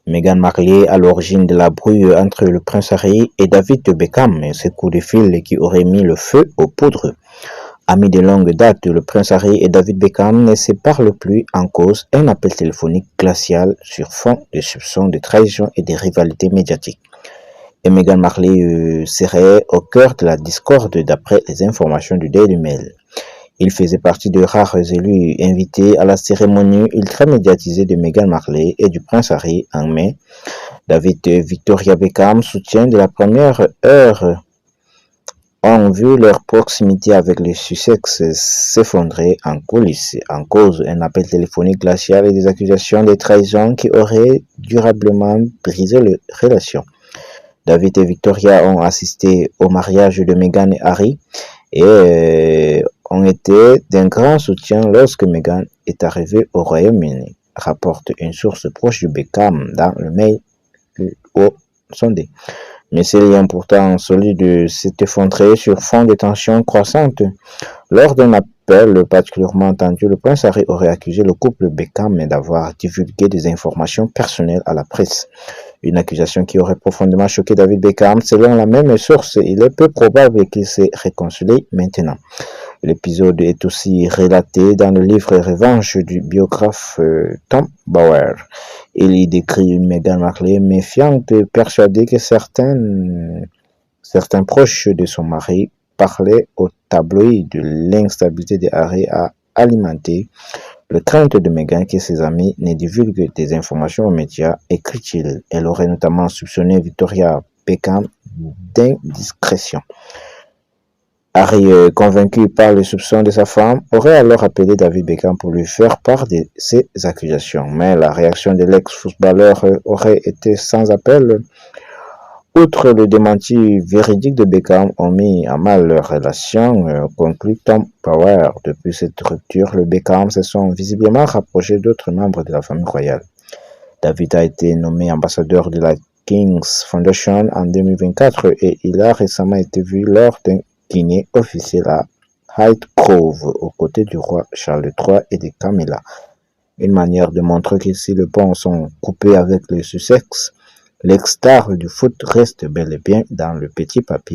Meghan Markle à l'origine de la brouille entre le prince Harry et David Beckham, ce coup de fil qui aurait mis le feu aux poudres. Amis de longue date, le prince Harry et David Beckham ne se parlent plus en cause un appel téléphonique glacial sur fond de soupçons de trahison et de rivalité médiatique. Et Meghan Markle serait au cœur de la discorde d'après les informations du Daily Mail. Il faisait partie des rares élus invités à la cérémonie ultra médiatisée de Meghan Markle et du prince Harry en mai. David et Victoria Beckham, soutien de la première heure, ont vu leur proximité avec les Sussex s'effondrer en coulisses, en cause un appel téléphonique glacial et des accusations de trahison qui auraient durablement brisé les relations. David et Victoria ont assisté au mariage de Meghan et Harry et ont été d'un grand soutien lorsque Meghan est arrivée au Royaume-Uni, rapporte une source proche du Beckham dans le mail au sondé. Mais ces liens pourtant solides s'est effondré sur fond de tensions croissantes. Lors d'un appel particulièrement tendu, le prince Harry aurait accusé le couple Beckham d'avoir divulgué des informations personnelles à la presse. Une accusation qui aurait profondément choqué David Beckham. Selon la même source, il est peu probable qu'il se réconcilie maintenant. L'épisode est aussi relaté dans le livre Revanche du biographe Tom Bauer. Il y décrit une Meghan Markle méfiante, persuadée que certains proches de son mari parlaient au tabloïd de l'instabilité de Harry à alimenter le crainte de Meghan que ses amis ne divulguent des informations aux médias, écrit-il. Elle aurait notamment soupçonné Victoria Beckham d'indiscrétion. Harry, convaincu par les soupçons de sa femme, aurait alors appelé David Beckham pour lui faire part de ces accusations. Mais la réaction de l'ex-footballeur aurait été sans appel. Outre le démenti véridique de Beckham, ont mis à mal leur relation, conclut Tom Power. Depuis cette rupture, les Beckham se sont visiblement rapprochés d'autres membres de la famille royale. David a été nommé ambassadeur de la King's Foundation en 2024 et il a récemment été vu lors d'un dîner officiel à Highgrove aux côtés du roi Charles III et de Camilla. Une manière de montrer que si les ponts sont coupés avec les Sussex, l'ex-star du foot reste bel et bien dans le petit papier.